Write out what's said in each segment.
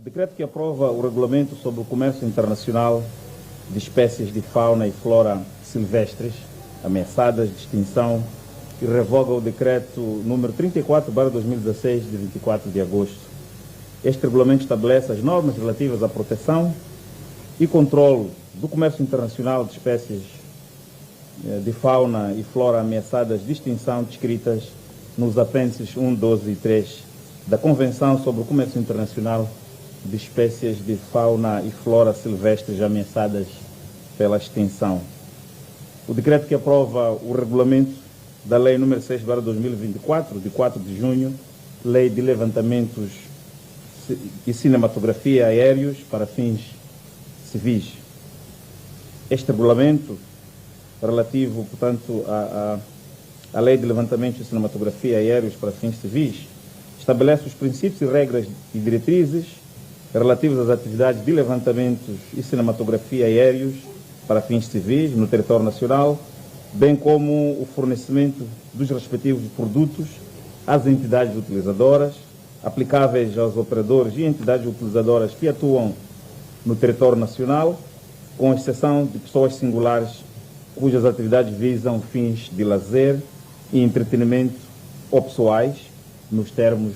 O decreto que aprova o regulamento sobre o comércio internacional de espécies de fauna e flora silvestres ameaçadas de extinção e revoga o decreto número 34/2016 de 24 de agosto. Este regulamento estabelece as normas relativas à proteção e controle do comércio internacional de espécies de fauna e flora ameaçadas de extinção descritas nos apêndices 1, 12 e 3 da Convenção sobre o Comércio Internacional de Espécies de Fauna e Flora Silvestres ameaçadas pela extinção. O decreto que aprova o regulamento da Lei nº 6/2024, de 4 de junho, Lei de Levantamentos e Cinematografia Aéreos para fins civis. Este regulamento, relativo, portanto, à Lei de Levantamento e Cinematografia Aéreos para fins civis, estabelece os princípios e regras e diretrizes relativos às atividades de levantamentos e cinematografia aéreos para fins civis no território nacional, bem como o fornecimento dos respectivos produtos às entidades utilizadoras, aplicáveis aos operadores e entidades utilizadoras que atuam no território nacional, com exceção de pessoas singulares cujas atividades visam fins de lazer e entretenimento ou pessoais, nos termos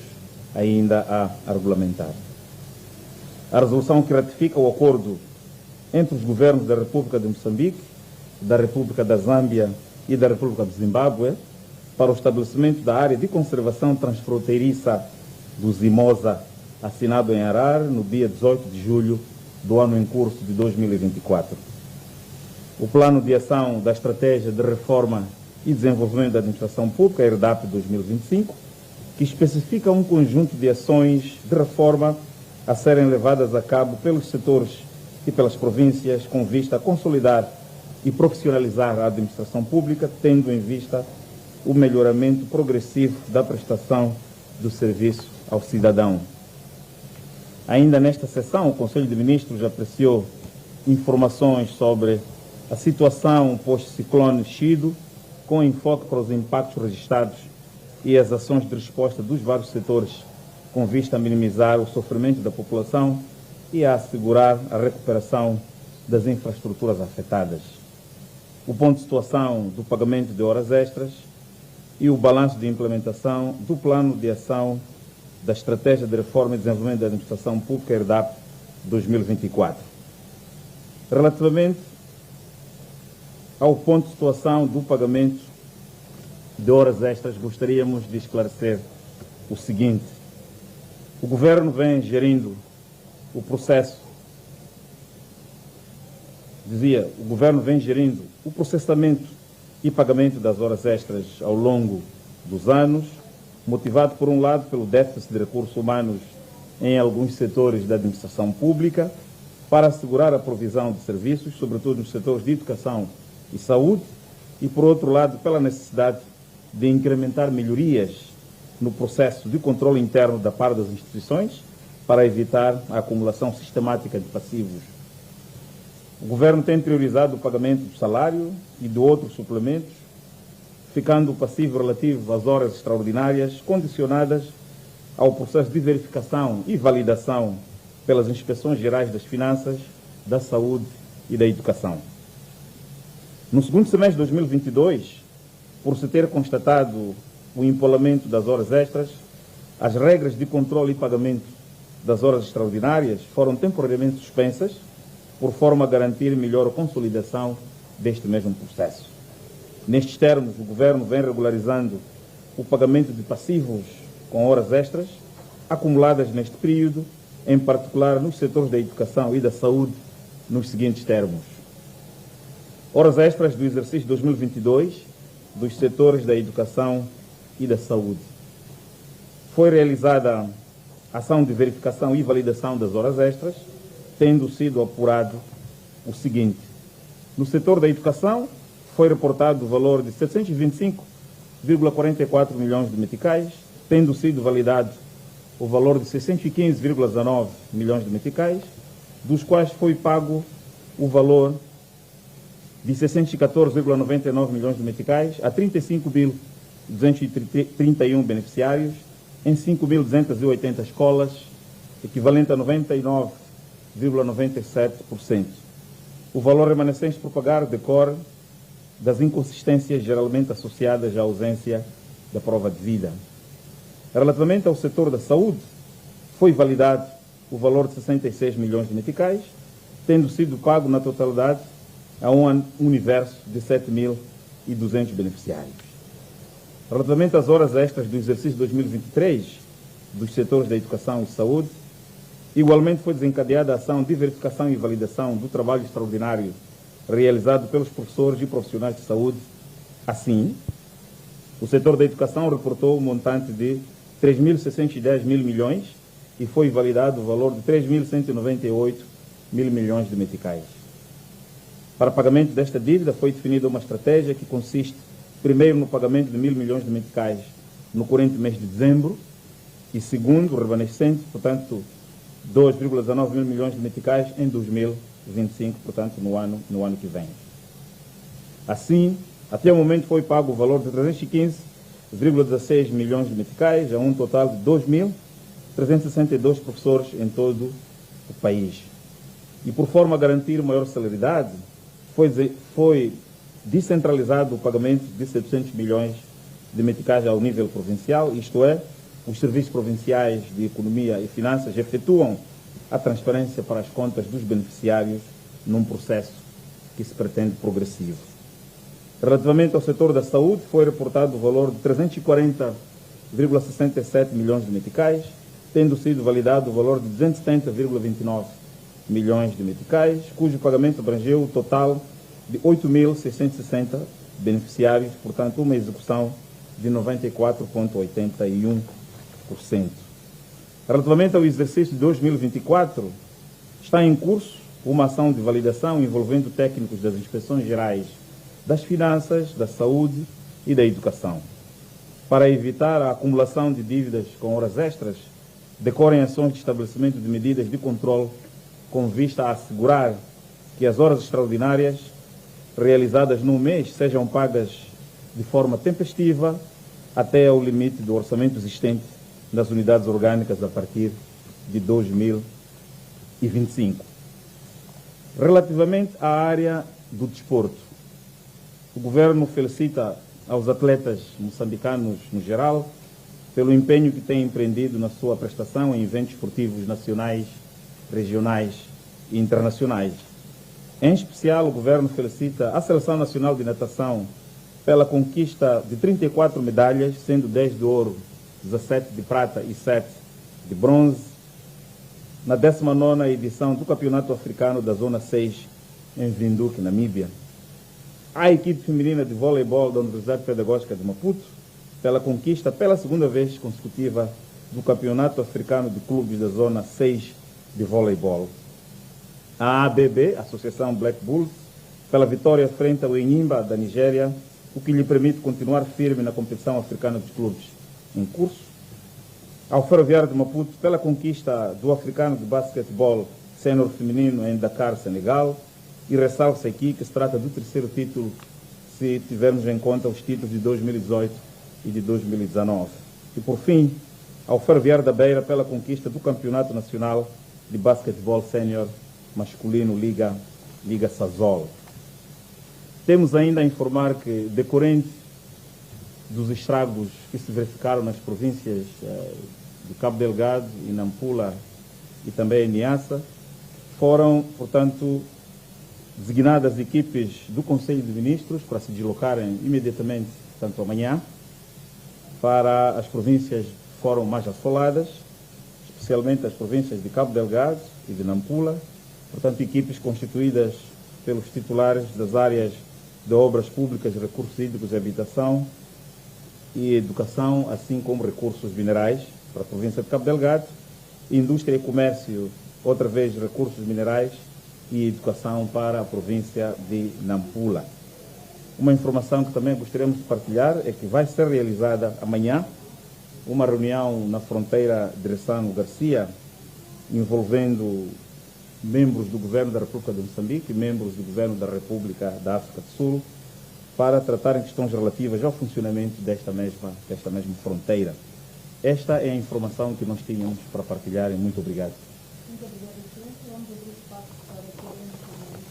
ainda a regulamentar. A resolução que ratifica o acordo entre os governos da República de Moçambique, da República da Zâmbia e da República do Zimbábue para o estabelecimento da área de conservação transfronteiriça do Zimosa, assinado em Harar no dia 18 de julho do ano em curso de 2024. O Plano de Ação da Estratégia de Reforma e Desenvolvimento da Administração Pública, ERDAP 2025, que especifica um conjunto de ações de reforma a serem levadas a cabo pelos setores e pelas províncias com vista a consolidar e profissionalizar a administração pública, tendo em vista o melhoramento progressivo da prestação do serviço ao cidadão. Ainda nesta sessão, o Conselho de Ministros apreciou informações sobre a situação pós-ciclone Chido, com enfoque para os impactos registrados e as ações de resposta dos vários setores, com vista a minimizar o sofrimento da população e a assegurar a recuperação das infraestruturas afetadas. O ponto de situação do pagamento de horas extras e o balanço de implementação do Plano de Ação da Estratégia de Reforma e Desenvolvimento da Administração Pública, ERDAP 2024. Relativamente ao ponto de situação do pagamento de horas extras, gostaríamos de esclarecer o seguinte. O Governo vem gerindo o processo, o Governo vem gerindo o processamento e pagamento das horas extras ao longo dos anos, motivado, por um lado, pelo déficit de recursos humanos em alguns setores da administração pública, para assegurar a provisão de serviços, sobretudo nos setores de educação e saúde, e, por outro lado, pela necessidade de incrementar melhorias no processo de controle interno da parte das instituições para evitar a acumulação sistemática de passivos. O Governo tem priorizado o pagamento do salário e de outros suplementos, ficando o passivo relativo às horas extraordinárias condicionadas ao processo de verificação e validação pelas inspeções gerais das finanças, da saúde e da educação. No segundo semestre de 2022, por se ter constatado o empolamento das horas extras, as regras de controle e pagamento das horas extraordinárias foram temporariamente suspensas, por forma a garantir melhor consolidação deste mesmo processo. Nestes termos, o Governo vem regularizando o pagamento de passivos com horas extras acumuladas neste período, em particular nos setores da educação e da saúde, nos seguintes termos. Horas extras do exercício 2022 dos setores da educação e da saúde. Foi realizada ação de verificação e validação das horas extras, tendo sido apurado o seguinte. No setor da educação, foi reportado o valor de 725,44 milhões de meticais, tendo sido validado o valor de 615,19 milhões de meticais, dos quais foi pago o valor de 614,99 milhões de meticais a 35.231 beneficiários em 5.280 escolas equivalente a 99,97%. O valor remanescente por pagar decorre das inconsistências geralmente associadas à ausência da prova de vida. Relativamente ao setor da saúde, foi validado o valor de 66 milhões de meticais, tendo sido pago na totalidade a um universo de 7.200 beneficiários. Relativamente às horas extras do exercício 2023 dos setores da educação e saúde, igualmente foi desencadeada a ação de verificação e validação do trabalho extraordinário realizado pelos professores e profissionais de saúde. Assim, o setor da educação reportou um montante de 3.610 mil milhões e foi validado o valor de 3.198 mil milhões de meticais. Para pagamento desta dívida foi definida uma estratégia que consiste, primeiro, no pagamento de 1.000 milhões de meticais no corrente mês de dezembro e, segundo, o remanescente, portanto, 2,19 mil milhões de meticais em 2025, portanto, no ano que vem. Assim, até o momento foi pago o valor de 315,16 milhões de meticais a um total de 2.362 professores em todo o país. E por forma a garantir maior celeridade, foi descentralizado o pagamento de 700 milhões de meticais ao nível provincial, isto é, os serviços provinciais de economia e finanças efetuam a transferência para as contas dos beneficiários num processo que se pretende progressivo. Relativamente ao setor da saúde, foi reportado o valor de 340,67 milhões de meticais, tendo sido validado o valor de 270,29 milhões de meticais, cujo pagamento abrangeu o total de 8.660 beneficiários, portanto, uma execução de 94,81%. Relativamente ao exercício de 2024, está em curso uma ação de validação envolvendo técnicos das inspeções gerais das finanças, da saúde e da educação. Para evitar a acumulação de dívidas com horas extras, decorrem ações de estabelecimento de medidas de controle com vista a assegurar que as horas extraordinárias realizadas no mês sejam pagas de forma tempestiva até ao limite do orçamento existente das unidades orgânicas a partir de 2025. Relativamente à área do desporto, o Governo felicita aos atletas moçambicanos no geral pelo empenho que têm empreendido na sua prestação em eventos esportivos nacionais, regionais e internacionais. Em especial, o Governo felicita a Seleção Nacional de Natação pela conquista de 34 medalhas, sendo 10 de ouro, 17 de prata e 7 de bronze, na 19ª edição do Campeonato Africano da Zona 6, em Windhoek, Namíbia. A equipe feminina de voleibol da Universidade Pedagógica de Maputo, pela conquista pela segunda vez consecutiva do Campeonato Africano de Clubes da Zona 6 de voleibol. A ABB, Associação Black Bulls, pela vitória frente ao Enyimba da Nigéria, o que lhe permite continuar firme na competição africana dos clubes em curso. Ao Ferroviário de Maputo, pela conquista do Africano de Basquetebol Sênior Feminino em Dakar, Senegal, e ressalva-se aqui que se trata do terceiro título, se tivermos em conta os títulos de 2018 e de 2019. E, por fim, ao Ferroviário da Beira, pela conquista do Campeonato Nacional de Basquetebol Sênior Masculino Liga Sazol. Temos ainda a informar que, decorrente dos estragos que se verificaram nas províncias de Cabo Delgado e Nampula e também em Niassa, foram, portanto, designadas equipes do Conselho de Ministros para se deslocarem imediatamente, portanto amanhã, para as províncias que foram mais assoladas, especialmente as províncias de Cabo Delgado e de Nampula, portanto equipes constituídas pelos titulares das áreas de obras públicas, recursos hídricos e habitação e educação, assim como recursos minerais para a província de Cabo Delgado, indústria e comércio, outra vez recursos minerais e educação para a província de Nampula. Uma informação que também gostaríamos de partilhar é que vai ser realizada amanhã uma reunião na fronteira de Ressano-Garcia, envolvendo membros do Governo da República de Moçambique e membros do Governo da República da África do Sul, para tratarem questões relativas ao funcionamento desta mesma fronteira. Esta é a informação que nós tínhamos para partilhar e muito obrigado. Muito obrigada, Excelência. Vamos abrir espaço para o cliente também.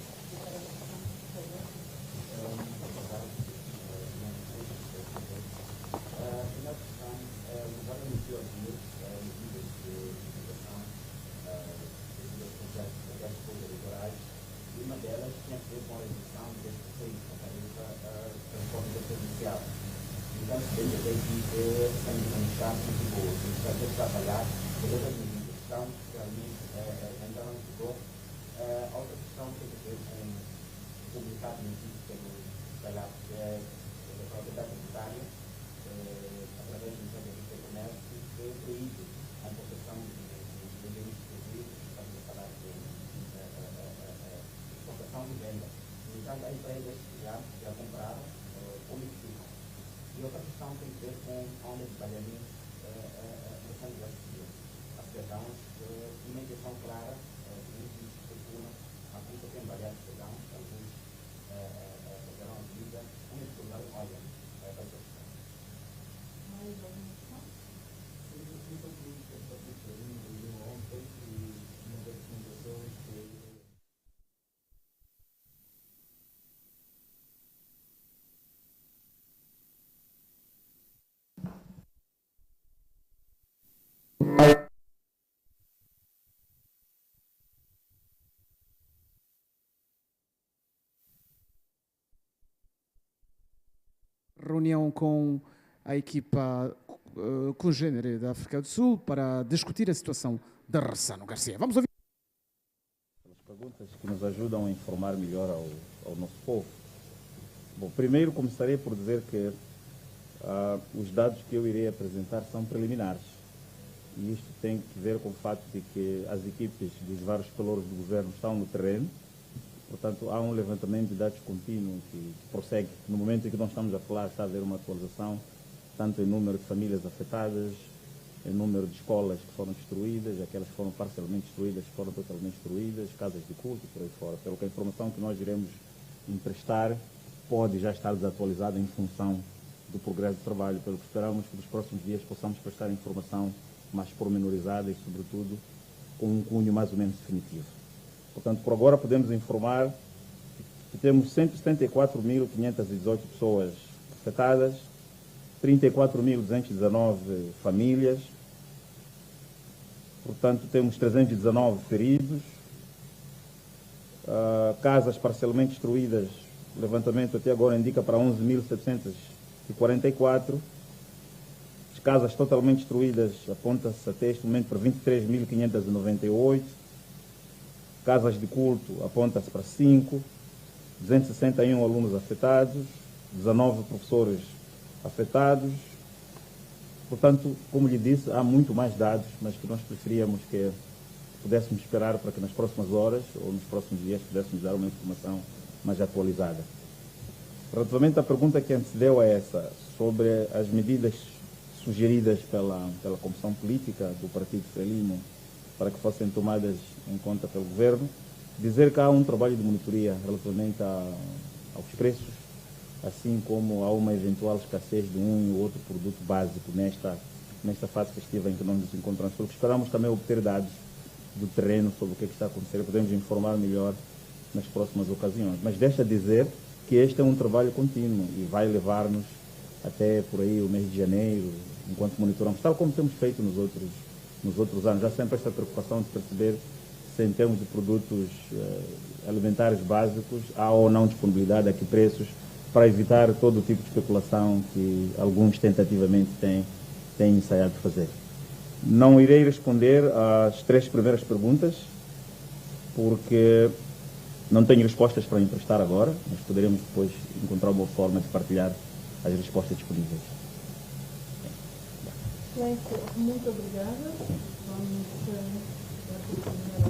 Uma delas tinha a ver com a redução das receitas da tarifa transporte residencial. Então, desde aqui, estamos num estado muito bom. Estamos a trabalhar com outras medidas que estão realmente entrando em vigor. Outra questão tem a ver com o publicado notícia pela autoridade tributária, através do Ministério do Comércio, que proíbe a importação de bens produzidos, estamos a falar de exportação e venda. No entanto, há empresas que já compraram ou liquidam. E outra questão tem a ver com a onda de pagamento na sanidade civil. As cidadãos, uma intenção clara, que não se especula, a polícia tem variados cidadãos, alguns terão a vida, uma dificuldade, olha, para essa questão. Mais alguma questão? Reunião com a equipa congênere da África do Sul para discutir a situação da Ressano Garcia. Vamos ouvir. Pelas perguntas que nos ajudam a informar melhor ao nosso povo. Bom, primeiro começarei por dizer que os dados que eu irei apresentar são preliminares. E isto tem que ver com o fato de que as equipes dos vários pelouros do governo estão no terreno. Portanto, há um levantamento de dados contínuo que prossegue. No momento em que nós estamos a falar, está a haver uma atualização, tanto em número de famílias afetadas, em número de escolas que foram destruídas, aquelas que foram parcialmente destruídas, que foram totalmente destruídas, casas de culto e por aí fora. Pelo que a informação que nós iremos emprestar pode já estar desatualizada em função do progresso do trabalho. Pelo que esperamos que nos próximos dias possamos prestar informação mais pormenorizada e, sobretudo, com um cunho mais ou menos definitivo. Portanto, por agora podemos informar que temos 174.518 pessoas afetadas, 34.219 famílias, portanto temos 319 feridos, casas parcialmente destruídas, o levantamento até agora indica para 11.744, as casas totalmente destruídas aponta-se até este momento para 23.598, casas de culto aponta-se para 5, 261 alunos afetados, 19 professores afetados. Portanto, como lhe disse, há muito mais dados, mas que nós preferíamos que pudéssemos esperar para que nas próximas horas ou nos próximos dias pudéssemos dar uma informação mais atualizada. Relativamente à pergunta que antecedeu a essa, sobre as medidas sugeridas pela Comissão Política do Partido Frelimo para que fossem tomadas em conta pelo Governo, dizer que há um trabalho de monitoria relativamente aos preços, assim como há uma eventual escassez de um ou outro produto básico nesta fase festiva em que nós nos encontramos, porque esperamos também obter dados do terreno sobre o que está acontecendo, podemos informar melhor nas próximas ocasiões. Mas deixa dizer que este é um trabalho contínuo e vai levar-nos até por aí o mês de janeiro, enquanto monitoramos, tal como temos feito nos outros anos. Há sempre esta preocupação de perceber se em termos de produtos alimentares básicos há ou não disponibilidade, a que preços, para evitar todo o tipo de especulação que alguns tentativamente têm ensaiado fazer. Não irei responder às 3 primeiras perguntas, porque não tenho respostas para emprestar agora, mas poderemos depois encontrar uma forma de partilhar as respostas disponíveis. Excelência, muito obrigada. Vamos dar